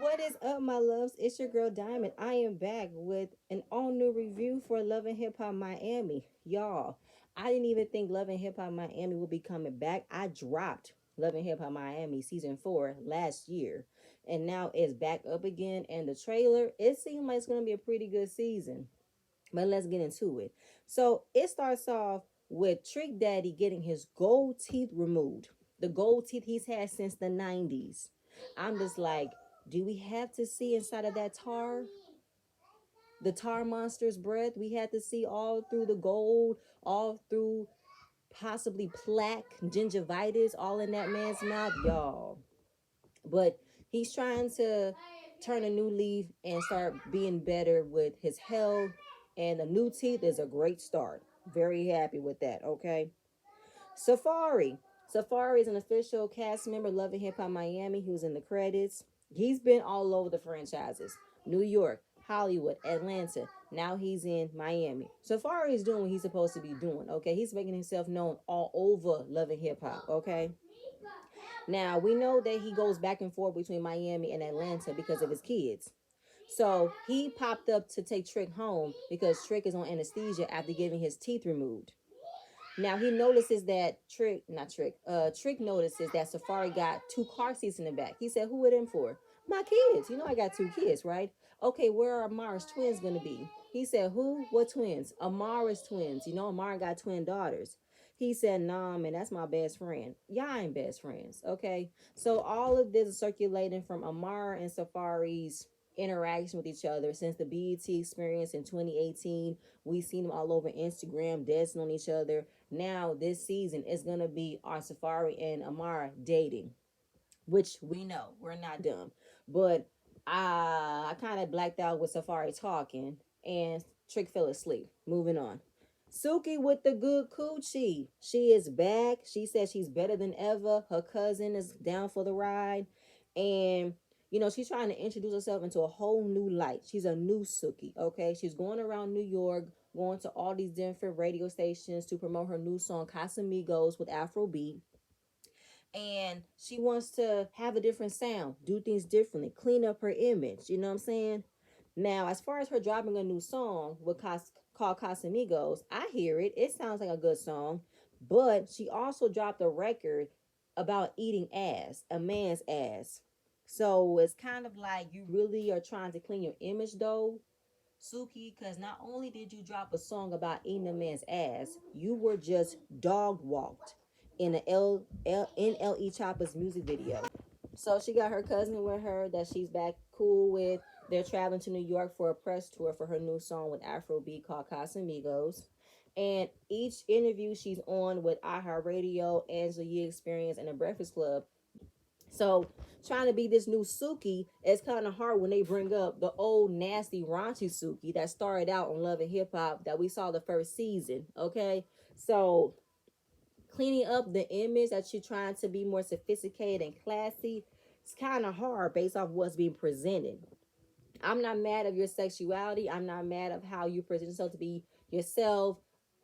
What is up, my loves? It's your girl Diamond. I am back with an all new review for Love and Hip Hop Miami. Y'all, I didn't even think Love and Hip Hop Miami would be coming back. I dropped Love and Hip Hop Miami season 4 last year, and now it's back up again. And the trailer, it seems like it's going to be a pretty good season. But let's get into it. So it starts off with Trick Daddy getting his gold teeth removed. The gold teeth he's had since the 90s. I'm just like, do we have to see inside of that tar? The tar monster's breath? We had to see all through the gold, all through possibly plaque, gingivitis, all in that man's mouth, y'all. But he's trying to turn a new leaf and start being better with his health. And the new teeth is a great start. Very happy with that, okay? Safari. Safari is an official cast member, Love and Hip Hop Miami. He was in the credits. He's been all over the franchises. New York, Hollywood, Atlanta. Now he's in Miami. Safari is doing what he's supposed to be doing, okay? He's making himself known all over Love and Hip Hop, okay? Now, we know that he goes back and forth between Miami and Atlanta because of his kids. So he popped up to take Trick home because Trick is on anesthesia after getting his teeth removed. Now he notices that Trick notices that Safari got two car seats in the back. He said, "Who are them for?" "My kids. You know I got two kids, right?" "Okay, where are Amara's twins gonna be?" He said, "Who? What twins?" "Amara's twins. You know Amara got twin daughters." He said, "Nah, man, that's my best friend." "Y'all ain't best friends, okay?" So all of this is circulating from Amara and Safari's interaction with each other since the BET experience in 2018. We've seen them all over Instagram dancing on each other. Now this season is gonna be our Safari and Amara dating, which we know we're not dumb, but I kind of blacked out with Safari talking, and Trick fell asleep. Moving on. Suki with the good coochie. She is back. She says she's better than ever. Her cousin is down for the ride. And, she's trying to introduce herself into a whole new light. She's a new Suki, okay? She's going around New York, going to all these different radio stations to promote her new song, Casamigos with Afrobeat. And she wants to have a different sound, do things differently, clean up her image. You know what I'm saying? Now, as far as her dropping a new song called Casamigos, I hear it. It sounds like a good song. But she also dropped a record about eating ass, a man's ass. So it's kind of like you really are trying to clean your image, though, Suki, because not only did you drop a song about eating a man's ass, you were just dog walked in NLE Chopper's music video. So she got her cousin with her that she's back cool with. They're traveling to New York for a press tour for her new song with Afrobeat called Casamigos. And each interview she's on with iHeartRadio, Angela Yee Experience, and the Breakfast Club. So trying to be this new Suki is kind of hard when they bring up the old nasty raunchy Suki that started out on Love and Hip Hop that we saw the first season. Okay, so cleaning up the image that you're trying to be more sophisticated and classy, it's kind of hard based off what's being presented. I'm not mad of your sexuality. I'm not mad of how you present yourself to be yourself,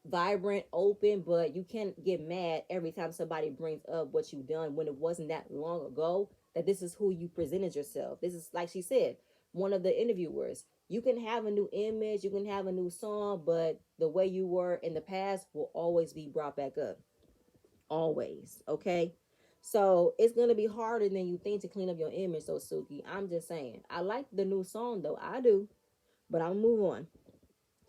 vibrant, open, but you can't get mad every time somebody brings up what you've done when it wasn't that long ago that this is who you presented yourself. This is, like she said, one of the interviewers. You can have a new image, you can have a new song, but the way you were in the past will always be brought back up. Always, okay? So it's gonna be harder than you think to clean up your image, so Suki. I'm just saying. I like the new song though. I do. But I'll move on.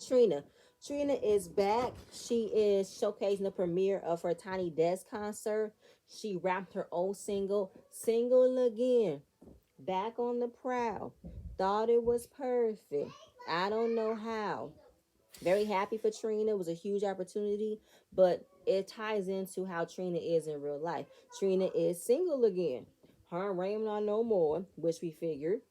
Trina. Trina is back. She is showcasing the premiere of her Tiny Desk concert. She rapped her own single, Single Again. Back on the prowl. Thought it was perfect. I don't know how. Very happy for Trina. It was a huge opportunity, but it ties into how Trina is in real life. Trina is single again. Her and Raymond are no more, which we figured.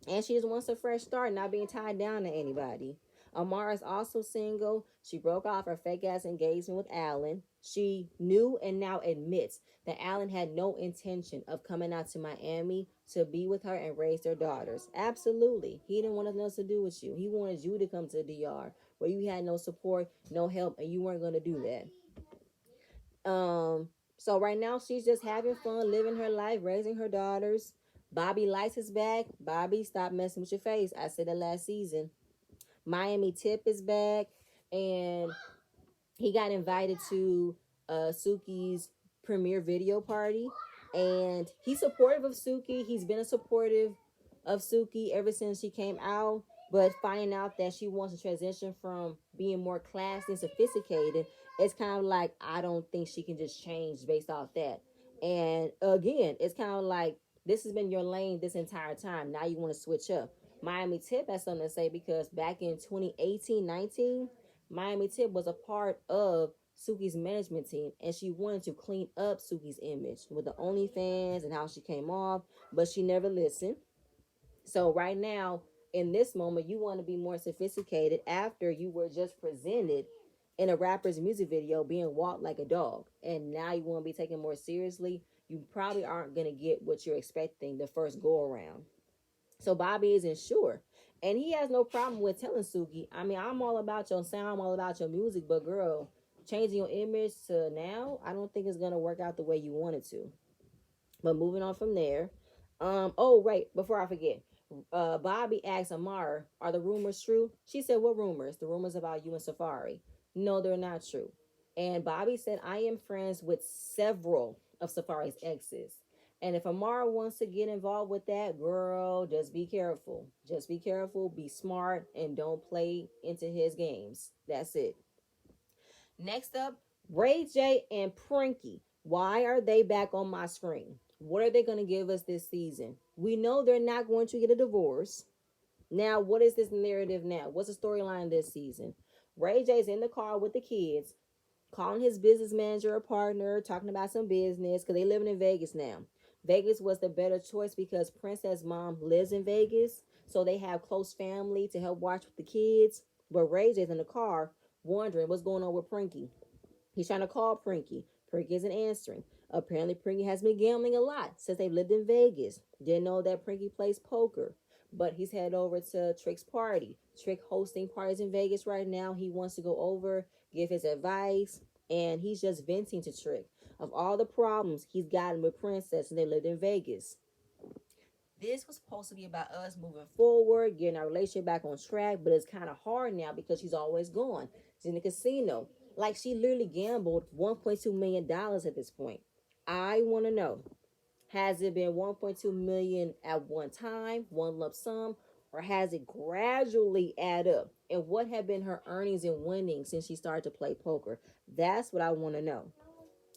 And she just wants a fresh start, not being tied down to anybody. Amara is also single. She broke off her fake ass engagement with Alan. She knew and now admits that Alan had no intention of coming out to Miami to be with her and raise their daughters. Absolutely. He didn't want nothing else to do with you. He wanted you to come to the DR where you had no support, no help, and you weren't going to do that. So right now she's just having fun, living her life, raising her daughters. Bobby Lights is back. Bobby, stop messing with your face. I said that last season. Miami Tip is back, and he got invited to Suki's premiere video party, and he's supportive of Suki. He's been a supportive of Suki ever since she came out. But finding out that she wants to transition from being more classy and sophisticated, it's kind of like I don't think she can just change based off that. And again, it's kind of like this has been your lane this entire time. Now you want to switch up. Miami Tip has something to say because back in 2018-19, Miami Tip was a part of Suki's management team, and she wanted to clean up Suki's image with the OnlyFans and how she came off, but she never listened. So right now, in this moment, you want to be more sophisticated after you were just presented in a rapper's music video being walked like a dog, and now you want to be taken more seriously. You probably aren't going to get what you're expecting the first go around. So Bobby isn't sure. And he has no problem with telling Suki, I mean, I'm all about your sound, I'm all about your music, but girl, changing your image to now, I don't think it's gonna work out the way you want it to. But moving on from there, oh right, before I forget, Bobby asked Amara, "Are the rumors true?" She said, "What rumors? The rumors about you and Safari?" No, they're not true. And Bobby said, "I am friends with several of Safari's exes. And if Amara wants to get involved with that, girl, just be careful. Just be careful, be smart, and don't play into his games. That's it." Next up, Ray J and Prinky. Why are they back on my screen? What are they going to give us this season? We know they're not going to get a divorce. Now, what is this narrative now? What's the storyline this season? Ray J's in the car with the kids, calling his business manager a partner, talking about some business because they living in Vegas now. Vegas was the better choice because Princess mom lives in Vegas, so they have close family to help watch with the kids. But Ray J's in the car wondering what's going on with Prinky. He's trying to call Prinky. Prinky isn't answering. Apparently, Prinky has been gambling a lot since they've lived in Vegas. Didn't know that Prinky plays poker. But he's headed over to Trick's party. Trick hosting parties in Vegas right now. He wants to go over, give his advice, and he's just venting to Trick of all the problems he's gotten with Princess and they lived in Vegas. This was supposed to be about us moving forward, getting our relationship back on track, but it's kind of hard now because she's always gone. She's in the casino. Like she literally gambled $1.2 million at this point. I want to know, has it been 1.2 million at one time, one lump sum, or has it gradually add up? And what have been her earnings and winnings since she started to play poker? That's what I want to know.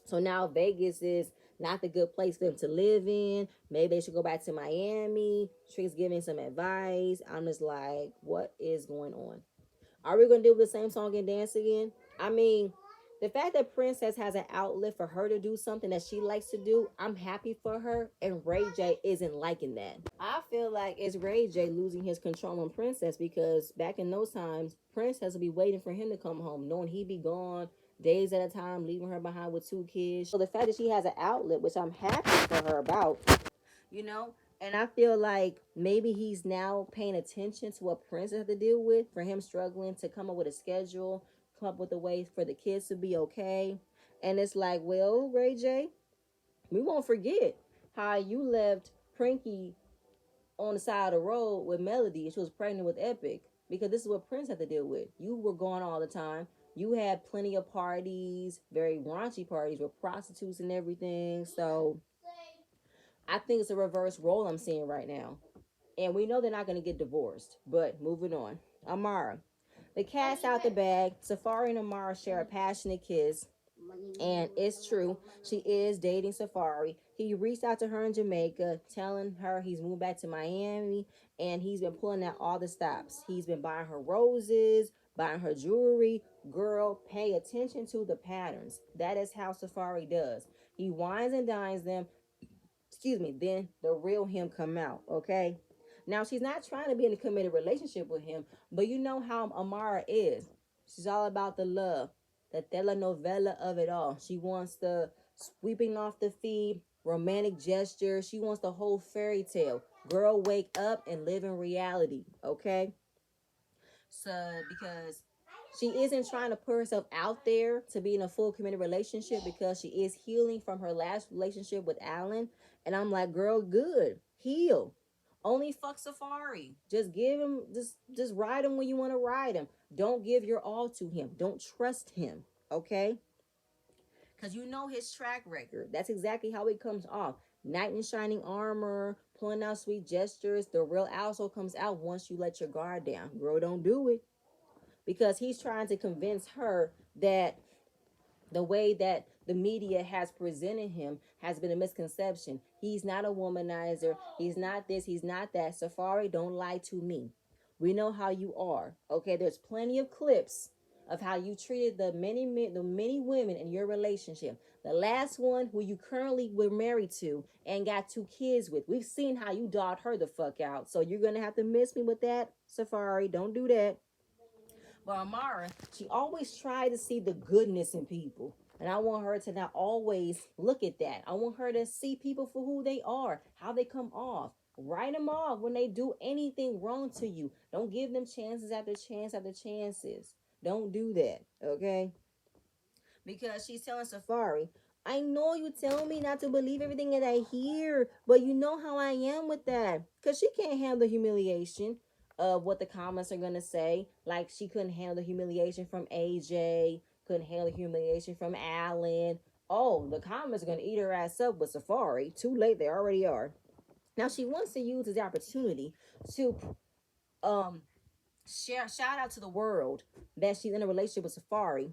So now Vegas is not the good place for them to live in. Maybe they should go back to Miami. Trick's giving some advice. I'm just like, what is going on? Are we going to do the same song and dance again? I mean, the fact that Princess has an outlet for her to do something that she likes to do, I'm happy for her. And Ray J isn't liking that. I feel like it's Ray J losing his control on Princess because back in those times, Princess would be waiting for him to come home, knowing he'd be gone days at a time, leaving her behind with two kids. So the fact that she has an outlet, which I'm happy for her about, you know, and I feel like maybe he's now paying attention to what Prince has to deal with for him struggling to come up with a schedule, come up with a way for the kids to be okay. And it's like, well, Ray J, we won't forget how you left Prinky on the side of the road with Melody and she was pregnant with Epic because this is what Prince had to deal with. You were gone all the time. You had plenty of parties, very raunchy parties with prostitutes and everything. So I think it's a reverse role I'm seeing right now. And we know they're not going to get divorced. But moving on. Amara. The cat's out the bag. Safari and Amara share a passionate kiss. And it's true. She is dating Safari. He reached out to her in Jamaica, telling her he's moved back to Miami. And he's been pulling out all the stops. He's been buying her roses, buying her jewelry. Girl, pay attention to the patterns. That is how Safari does. He wines and dines them, then the real him come out, okay? Now, she's not trying to be in a committed relationship with him, but you know how Amara is. She's all about the love, the telenovela of it all. She wants the sweeping off the feet, romantic gesture. She wants the whole fairy tale. Girl, wake up and live in reality, okay? So, because she isn't trying to put herself out there to be in a full committed relationship because she is healing from her last relationship with Alan. And I'm like, girl, good. Heal. Only fuck Safari. Just give him, just ride him when you want to ride him. Don't give your all to him. Don't trust him. Okay? Because you know his track record. That's exactly how he comes off. Knight in shining armor, pulling out sweet gestures. The real asshole comes out once you let your guard down. Girl, don't do it. Because he's trying to convince her that the way that the media has presented him has been a misconception. He's not a womanizer. He's not this. He's not that. Safari, don't lie to me. We know how you are. Okay, there's plenty of clips of how you treated the many women in your relationship. The last one who you currently were married to and got 2 kids with. We've seen how you dogged her the fuck out. So you're gonna have to miss me with that, Safari. Don't do that. But Amara, she always tried to see the goodness in people. And I want her to not always look at that. I want her to see people for who they are, how they come off. Write them off when they do anything wrong to you. Don't give them chances after chance after chances. Don't do that, okay? Because she's telling Safari, I know you tell me not to believe everything that I hear, but you know how I am with that. Because she can't handle the humiliation of what the comments are going to say. Like she couldn't handle the humiliation from AJ, couldn't handle the humiliation from Alan. Oh, the comments are going to eat her ass up with Safari. Too late, they already are. Now she wants to use this opportunity to shout out to the world that she's in a relationship with Safari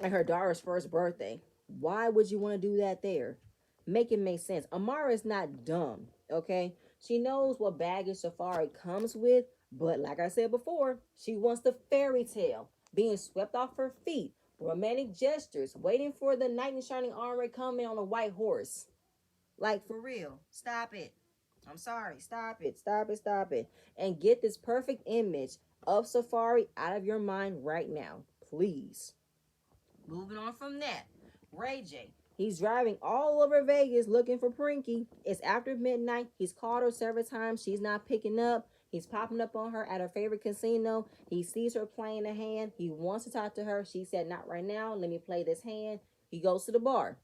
at her daughter's first birthday. Why would you want to do that there? Make it make sense. Amara is not dumb, okay? She knows what baggage Safari comes with, but like I said before, she wants the fairy tale, being swept off her feet, romantic gestures, waiting for the knight in shining armor coming on a white horse. Like, for real. Stop it. I'm sorry. Stop it. Stop it. Stop it. And get this perfect image of Safari out of your mind right now. Please. Moving on from that, Ray J. He's driving all over Vegas looking for Prinky. It's after midnight. He's called her several times. She's not picking up. He's popping up on her at her favorite casino. He sees her playing a hand. He wants to talk to her. She said, not right now. Let me play this hand. He goes to the bar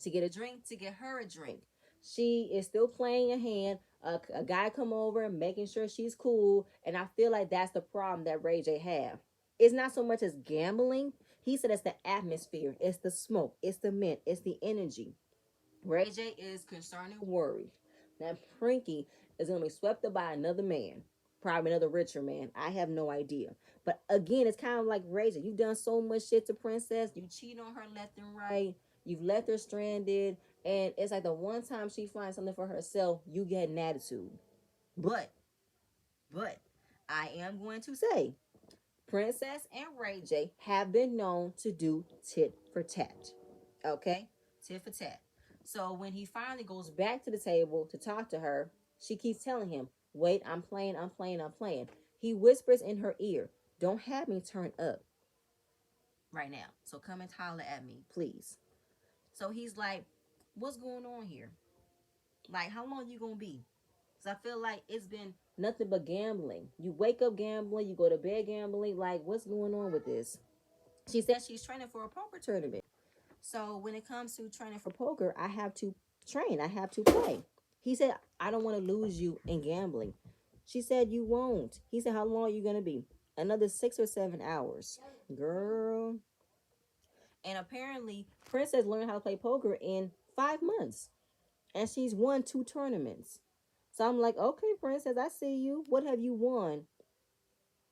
to get a drink, to get her a drink. She is still playing a hand. A guy come over, making sure she's cool. And I feel like that's the problem that Ray J have. It's not so much as gambling. He said it's the atmosphere, it's the smoke, it's the mint, it's the energy. Ray J is concerned and worried that Prinky is going to be swept up by another man, probably another richer man. I have no idea. But again, it's kind of like Ray J. You've done so much shit to Princess. You cheat on her left and right. You've left her stranded. And it's like the one time she finds something for herself, you get an attitude. But, I am going to say, Princess and Ray J have been known to do tit for tat. Okay? Tit for tat. So when he finally goes back to the table to talk to her, she keeps telling him, wait, I'm playing, I'm playing, I'm playing. He whispers in her ear, don't have me turn up right now. So come and holler at me, please. So he's like, what's going on here? Like, how long you gonna be? Because I feel like it's been nothing but gambling. You wake up gambling, you go to bed gambling. Like, what's going on with this? She said she's training for a poker tournament. So when it comes to training for poker, I have to train. I have to play. He said, I don't want to lose you in gambling. She said, you won't. He said, how long are you going to be? Another 6 or 7 hours. Girl. And apparently, Princess learned how to play poker in 5 months. And she's won 2 tournaments. So I'm like, okay, Princess, I see you. What have you won?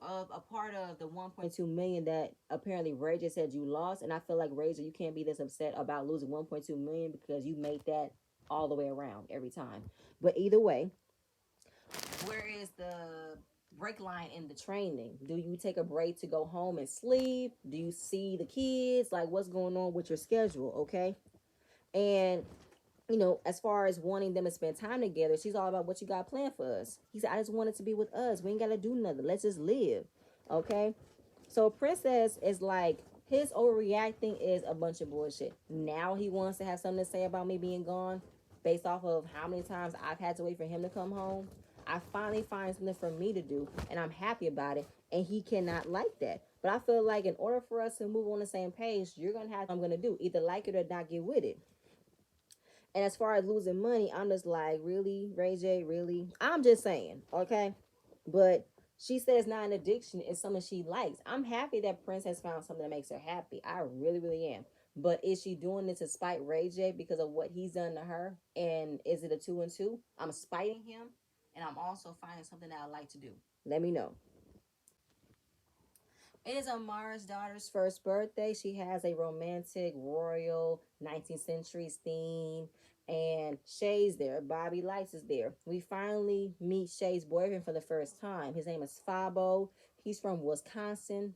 Of a part of the 1.2 million that apparently Ray J said you lost. And I feel like Ray J, you can't be this upset about losing 1.2 million because you made that all the way around every time. But either way, where is the break line in the training? Do you take a break to go home and sleep? Do you see the kids? Like, what's going on with your schedule? Okay. And you know, as far as wanting them to spend time together, she's all about what you got planned for us. He said, I just wanted to be with us. We ain't got to do nothing. Let's just live. Okay? So Princess is like, his overreacting is a bunch of bullshit. Now he wants to have something to say about me being gone based off of how many times I've had to wait for him to come home. I finally find something for me to do, and I'm happy about it, and he cannot like that. But I feel like in order for us to move on the same page, you're going to have, I'm going to do, either like it or not get with it. And as far as losing money, I'm just like, really, Ray J, really? I'm just saying, okay? But she said it's not an addiction, it's something she likes. I'm happy that Prince has found something that makes her happy. I really, really am. But is she doing it to spite Ray J because of what he's done to her? And is it a two and two? I'm spiting him, and I'm also finding something that I like to do. Let me know. It is Amara's daughter's first birthday. She has a romantic, royal, 19th century theme. And Shay's there. Bobby Lights is there. We finally meet Shay's boyfriend for the first time. His name is Fabo. He's from Wisconsin,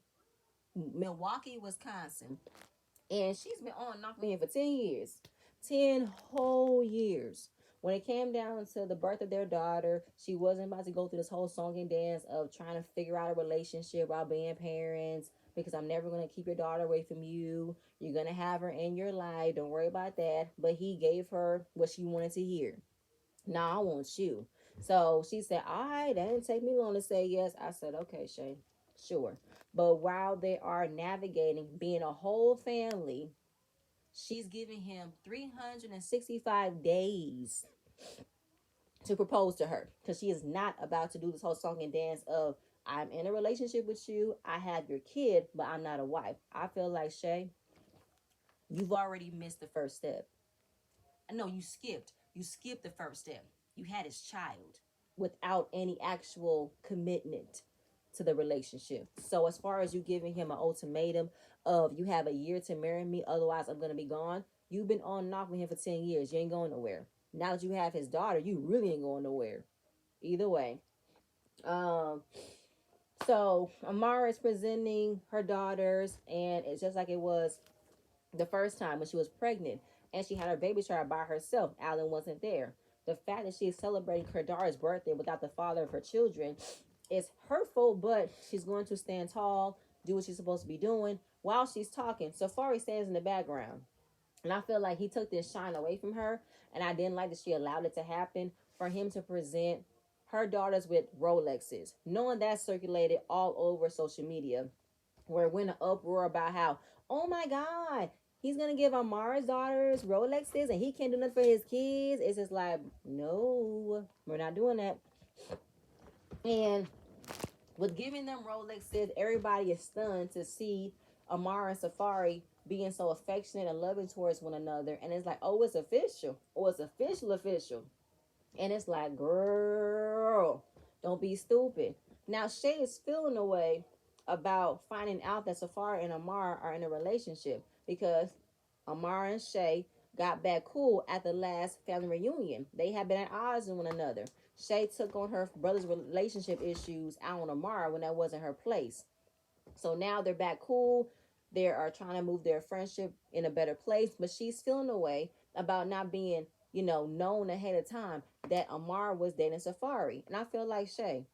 Milwaukee, Wisconsin. And she's been on and off with him for 10 years. 10 whole years. When it came down to the birth of their daughter, she wasn't about to go through this whole song and dance of trying to figure out a relationship while being parents, because I'm never going to keep your daughter away from you. You're going to have her in your life. Don't worry about that. But he gave her what she wanted to hear. Nah, I want you. So she said, all right, that didn't take me long to say yes. I said, okay, Shay, sure. But while they are navigating being a whole family, she's giving him 365 days to propose to her, because she is not about to do this whole song and dance of, I'm in a relationship with you, I have your kid, but I'm not a wife. I feel like, Shay, you've already missed the first step. No, you skipped. You skipped the first step. You had his child without any actual commitment to the relationship. So as far as you giving him an ultimatum of, you have a year to marry me, otherwise I'm gonna be gone. You've been on and off with him for 10 years. You ain't going nowhere. Now that you have his daughter, you really ain't going nowhere. Either way. Um, so Amara is presenting her daughters, and it's just like it was the first time when she was pregnant and she had her baby shower by herself. Alan wasn't there. The fact that she is celebrating her daughter's birthday without the father of her children is hurtful, but she's going to stand tall, do what she's supposed to be doing while she's talking. Safari stands in the background. And I feel like he took this shine away from her. And I didn't like that she allowed it to happen for him to present her daughters with Rolexes, knowing that circulated all over social media, where it went an uproar about how, oh my God, he's gonna give Amara's daughters Rolexes and he can't do nothing for his kids. It's just like, no, we're not doing that. And with giving them Rolexes, everybody is stunned to see Amara and Safari being so affectionate and loving towards one another. And it's like, oh, it's official. Oh, it's official, official. And it's like, girl, don't be stupid. Now, Shay is feeling a way about finding out that Safari and Amara are in a relationship, because Amara and Shay got back cool at the last family reunion. They had been at odds with one another. Shay took on her brother's relationship issues out on Amara when that wasn't her place. So now they're back cool. They are trying to move their friendship in a better place, but she's feeling a way about not being, known ahead of time that Amara was dating Safari. And I feel like, Shay,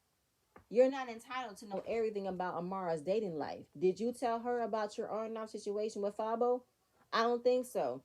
you're not entitled to know everything about Amara's dating life. Did you tell her about your on and off situation with Fabo? I don't think so.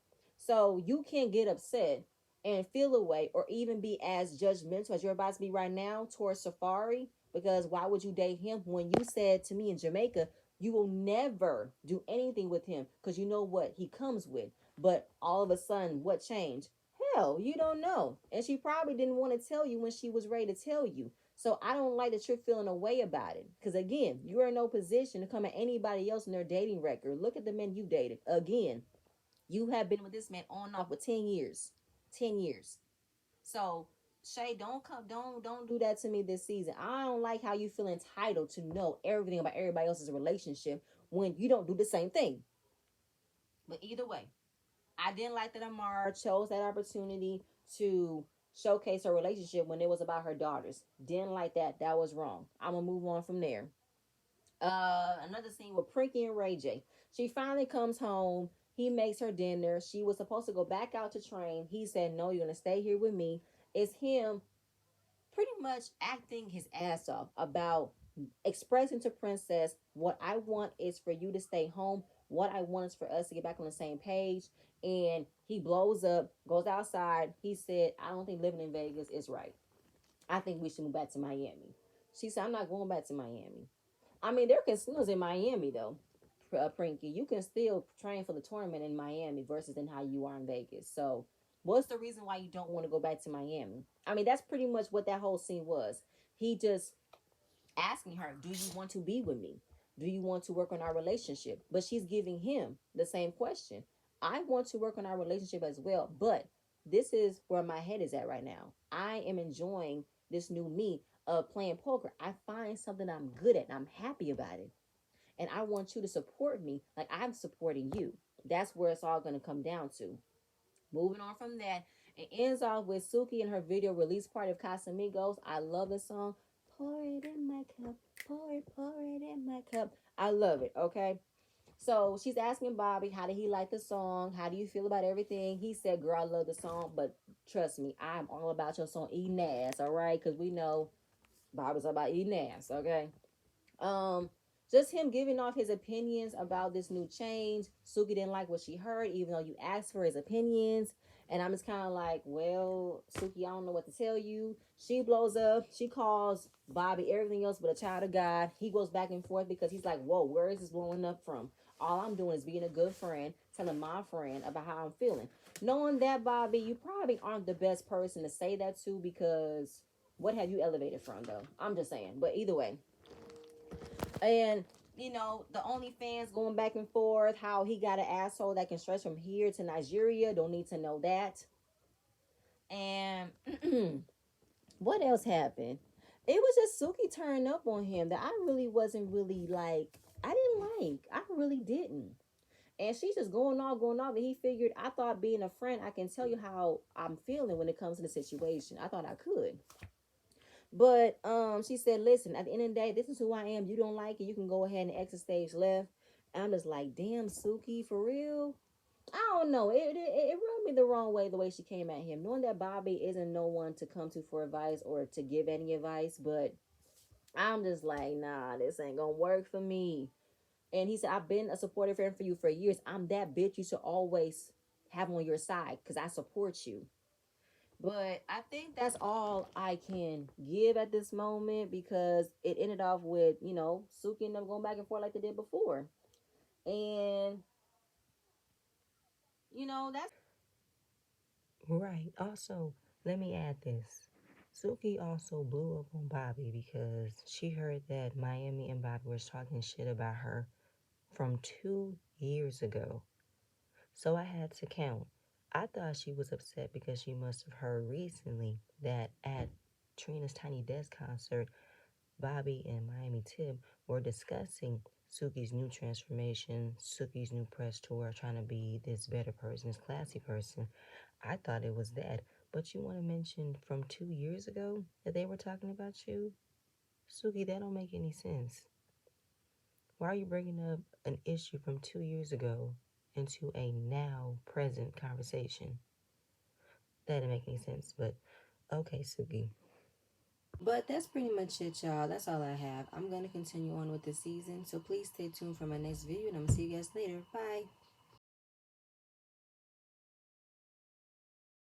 So you can't get upset and feel away or even be as judgmental as you're about to be right now towards Safari, because why would you date him when you said to me in Jamaica you will never do anything with him because you know what he comes with? But all of a sudden, what changed? Hell, you don't know. And she probably didn't want to tell you when she was ready to tell you. So I don't like that you're feeling a way about it. Because again, you are in no position to come at anybody else in their dating record. Look at the men you dated. Again, you have been with this man on and off for 10 years. 10 years. So Shay, don't do that to me this season. I don't like how you feel entitled to know everything about everybody else's relationship when you don't do the same thing. But either way, I didn't like that Amara chose that opportunity to showcase her relationship when it was about her daughters. Didn't like that. That was wrong. I'm gonna move on from there. Another scene with Prinky and Ray J. She finally comes home. He makes her dinner. She was supposed to go back out to train. He said, no, you're gonna stay here with me. It's him pretty much acting his ass off about expressing to Princess, what I want is for you to stay home. What I want is for us to get back on the same page. And he blows up, goes outside. He said, I don't think living in Vegas is right. I think we should move back to Miami. She said, I'm not going back to Miami. I mean, there are casinos in Miami, though, Prinky. You can still train for the tournament in Miami versus in how you are in Vegas. So What's the reason why you don't want to go back to Miami? I mean, that's pretty much what that whole scene was. He just asking her, do you want to be with me? Do you want to work on our relationship? But she's giving him the same question. I want to work on our relationship as well, but this is where my head is at right now. I am enjoying this new me of playing poker. I find something I'm good at and I'm happy about it. And I want you to support me like I'm supporting you. That's where it's all going to come down to. Moving on from that, it ends off with Suki and her video release party of Casamigos. I love the song. Pour it in my cup, pour it in my cup. I love it. Okay. So she's asking Bobby, how did he like the song? How do you feel about everything? He said, girl, I love the song, but trust me, I'm all about your song eating ass, all right? Because we know Bobby's about eating ass, okay? Um, just him giving off his opinions about this new change. Suki didn't like what she heard, even though you asked for his opinions. And I'm just kind of like, well, Suki, I don't know what to tell you. She blows up. She calls Bobby everything else but a child of God. He goes back and forth because he's like, whoa, where is this blowing up from? All I'm doing is being a good friend, telling my friend about how I'm feeling. Knowing that, Bobby, you probably aren't the best person to say that to because what have you elevated from, though? I'm just saying. But either way, and the OnlyFans going back and forth, how he got an asshole that can stretch from here to Nigeria. Don't need to know that. And what else happened? It was just Suki turning up on him that I really wasn't really like. I didn't like. I really didn't. And she's just going off. And he figured, I thought being a friend, I can tell you how I'm feeling when it comes to the situation. I thought I could. But she said, listen, at the end of the day, this is who I am. You don't like it, you can go ahead and exit stage left. And I'm just like, damn, Suki, for real? I don't know. It rubbed me the wrong way, the way she came at him. Knowing that Bobby isn't no one to come to for advice or to give any advice, but I'm just like, nah, this ain't gonna work for me. And he said, I've been a supportive friend for you for years. I'm that bitch you should always have on your side because I support you. But I think that's all I can give at this moment because it ended off with, Suki and them going back and forth like they did before. And, that's. Right. Also, let me add this. Suki also blew up on Bobby because she heard that Miami and Bobby was talking shit about her from 2 years ago. So I had to count. I thought she was upset because she must have heard recently that at Trina's Tiny Desk concert, Bobby and Miami Tib were discussing Suki's new transformation, Suki's new press tour, trying to be this better person, this classy person. I thought it was that. But you want to mention from 2 years ago that they were talking about you? Suki, that don't make any sense. Why are you bringing up an issue from 2 years ago into a now present conversation? That didn't make any sense, but okay, Suki. But that's pretty much it, y'all. That's all I have. I'm going to continue on with the season. So please stay tuned for my next video, and I'm going to see you guys later. Bye.